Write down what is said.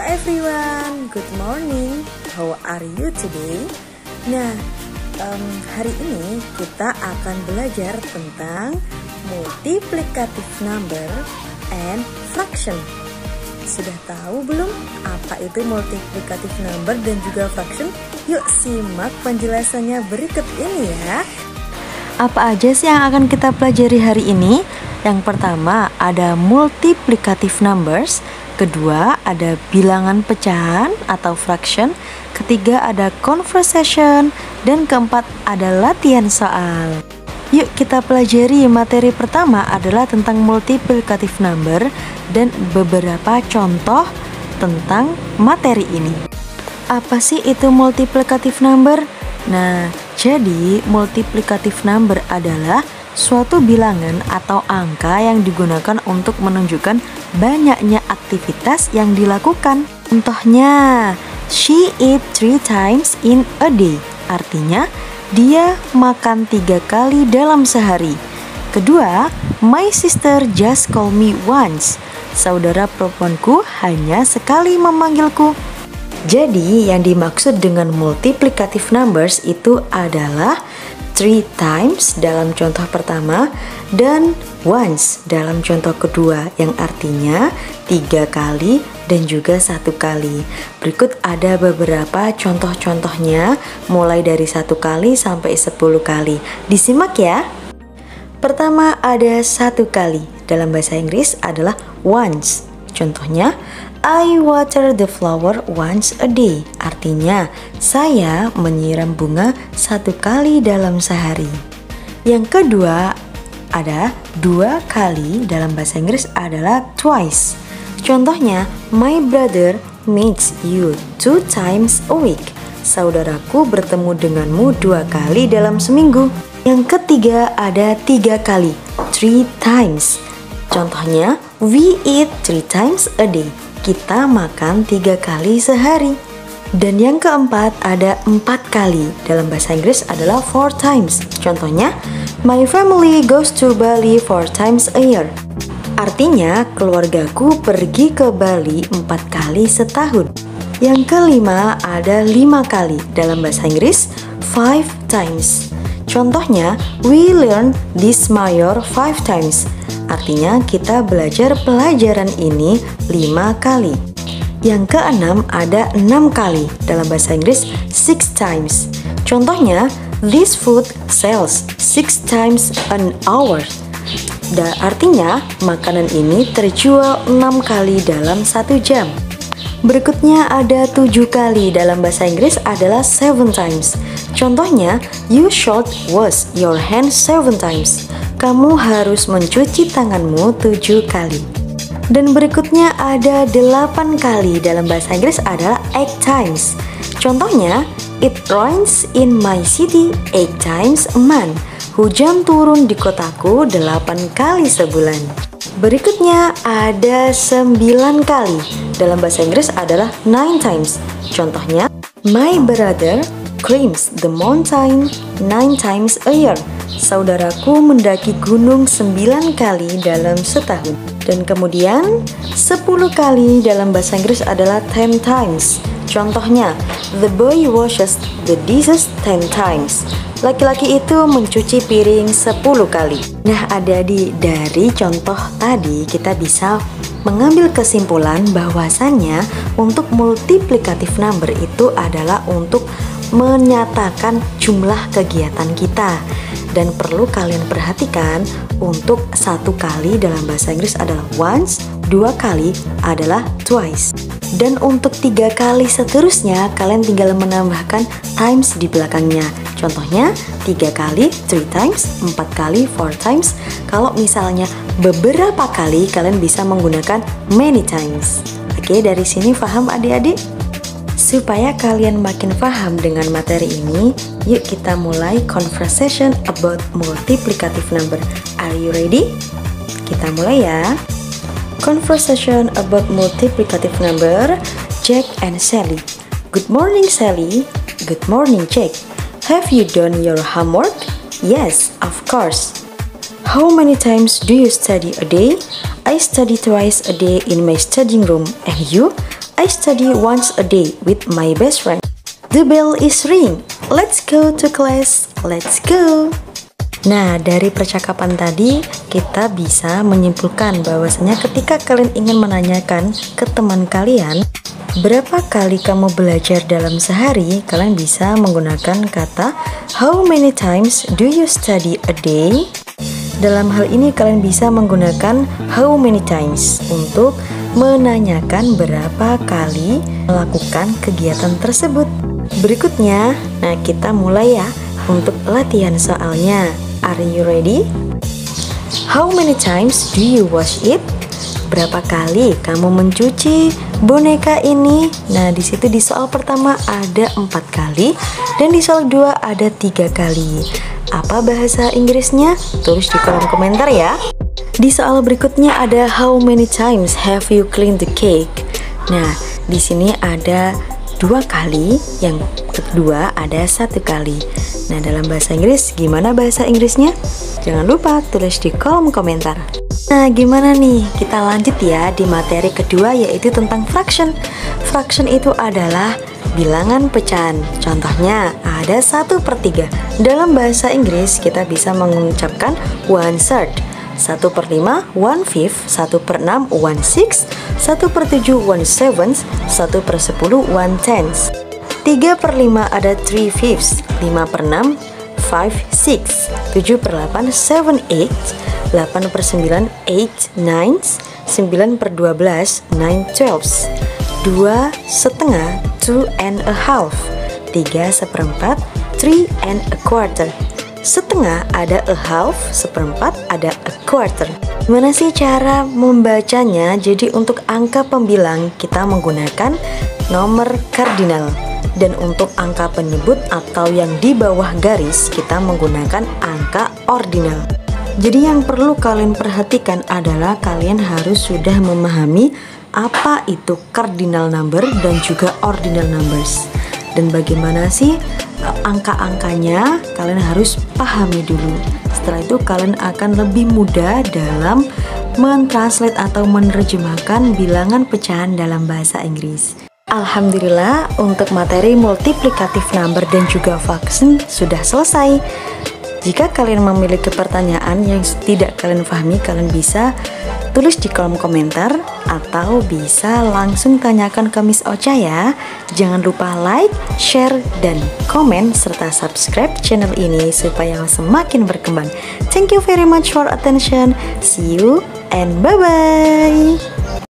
everyone, good morning. How are you today? Nah, hari ini kita akan belajar tentang multiplicative number and fraction. Sudah tahu belum apa itu multiplicative number dan juga fraction? Yuk simak penjelasannya berikut ini ya. Apa aja sih yang akan kita pelajari hari ini? Yang pertama ada multiplicative numbers, kedua ada bilangan pecahan atau fraction, ketiga ada conversation, dan keempat ada latihan soal. Yuk kita pelajari. Materi pertama adalah tentang multiplicative number dan beberapa contoh tentang materi ini. Apa sih itu multiplicative number? Nah, jadi multiplicative number adalah suatu bilangan atau angka yang digunakan untuk menunjukkan banyaknya aktivitas yang dilakukan. Contohnya, she eat 3 times in a day. Artinya, dia makan 3 kali dalam sehari. Kedua, my sister just call me once. Saudara perempuanku hanya sekali memanggilku. Jadi, yang dimaksud dengan multiplicative numbers itu adalah 3 times dalam contoh pertama dan once dalam contoh kedua, yang artinya 3 kali dan juga 1 kali. Berikut ada beberapa contoh-contohnya mulai dari 1 kali sampai 10 kali. Disimak ya. Pertama ada 1 kali. Dalam bahasa Inggris adalah once. Contohnya, I water the flower once a day. Artinya, saya menyiram bunga 1 kali dalam sehari. Yang kedua, ada 2 kali. Dalam bahasa Inggris adalah twice. Contohnya, my brother meets you 2 times a week. Saudaraku bertemu denganmu 2 kali dalam seminggu. Yang ketiga, ada 3 kali. 3 times. Contohnya, we eat 3 times a day. Kita makan 3 kali sehari. Dan yang keempat ada 4 kali. Dalam bahasa Inggris adalah 4 times. Contohnya, my family goes to Bali 4 times a year. Artinya, keluargaku pergi ke Bali 4 kali setahun. Yang kelima ada 5 kali. Dalam bahasa Inggris, 5 times. Contohnya, we learn this major 5 times. Artinya kita belajar pelajaran ini 5 kali. Yang keenam ada 6 kali. Dalam bahasa Inggris 6 times. Contohnya, this food sells 6 times an hour. Artinya makanan ini terjual 6 kali dalam 1 jam. Berikutnya ada 7 kali. Dalam bahasa Inggris adalah 7 times. Contohnya, you should wash your hands 7 times. Kamu harus mencuci tanganmu 7 kali. Dan berikutnya ada 8 kali. Dalam bahasa Inggris adalah 8 times. Contohnya, it rains in my city 8 times a month. Hujan turun di kotaku 8 kali sebulan. Berikutnya ada 9 kali. Dalam bahasa Inggris adalah 9 times. Contohnya, my brother climbs the mountain 9 times a year. Saudaraku mendaki gunung 9 kali dalam setahun. Dan kemudian 10 kali dalam bahasa Inggris adalah 10 times. Contohnya, the boy washes the dishes 10 times. Laki-laki itu mencuci piring 10 kali. Nah, adik-adik, dari contoh tadi kita bisa mengambil kesimpulan bahwasannya untuk multiplicative number itu adalah untuk menyatakan jumlah kegiatan kita. Dan perlu kalian perhatikan, untuk 1 kali dalam bahasa Inggris adalah once, 2 kali adalah twice. Dan untuk 3 kali seterusnya, kalian tinggal menambahkan times di belakangnya. Contohnya, 3 kali 3 times, 4 kali 4 times. Kalau misalnya beberapa kali, kalian bisa menggunakan many times. Oke, dari sini paham adik-adik? Supaya kalian makin paham dengan materi ini, yuk kita mulai conversation about multiplicative number. Are you ready? Kita mulai ya. Conversation about multiplicative number, Jack and Sally. Good morning, Sally. Good morning, Jack. Have you done your homework? Yes, of course. How many times do you study a day? I study twice a day in my studying room. And you? I study once a day with my best friend. The bell is ring. Let's go to class. Let's go. Nah, dari percakapan tadi kita bisa menyimpulkan bahwasanya ketika kalian ingin menanyakan ke teman kalian berapa kali kamu belajar dalam sehari, kalian bisa menggunakan kata how many times do you study a day? Dalam hal ini kalian bisa menggunakan how many times untuk menanyakan berapa kali melakukan kegiatan tersebut. Berikutnya, nah kita mulai ya untuk latihan soalnya. Are you ready? How many times do you wash it? Berapa kali kamu mencuci boneka ini? Nah, di situ di soal pertama ada 4 kali dan di soal 2 ada 3 kali. Apa bahasa Inggrisnya? Tulis di kolom komentar ya. Di soal berikutnya ada how many times have you cleaned the cake? Nah, di sini ada 2 kali, yang kedua ada 1 kali. Nah, dalam bahasa Inggris gimana bahasa Inggrisnya? Jangan lupa tulis di kolom komentar. Nah, gimana nih? Kita lanjut ya di materi kedua, yaitu tentang fraction. Fraction itu adalah bilangan pecahan. Contohnya ada 1/3. Dalam bahasa Inggris kita bisa mengucapkan 1/3, 1/5 1/5, 1/6 1/6, 1/7 1/7, 1/10 1/10. 3/5 ada 3/5, 5/6 5/6, 7/8 7/8, 8/9 8/9, 9/12 9/12, 2/setengah 2.5, 3/4 3.25. Setengah ada a half, seperempat ada a quarter. Gimana sih cara membacanya? Jadi untuk angka pembilang kita menggunakan nomor kardinal, dan untuk angka penyebut atau yang di bawah garis kita menggunakan angka ordinal. Jadi yang perlu kalian perhatikan adalah kalian harus sudah memahami apa itu cardinal number dan juga ordinal numbers. Dan bagaimana sih angka-angkanya, kalian harus pahami dulu. Setelah itu kalian akan lebih mudah dalam mentranslate atau menerjemahkan bilangan pecahan dalam bahasa Inggris. Alhamdulillah, untuk materi multiplicative number dan juga fraction sudah selesai. Jika kalian memiliki pertanyaan yang tidak kalian pahami, kalian bisa tulis di kolom komentar atau bisa langsung tanyakan ke Miss Ocha ya. Jangan lupa like, share, dan komen serta subscribe channel ini supaya semakin berkembang. Thank you very much for attention. See you and bye-bye.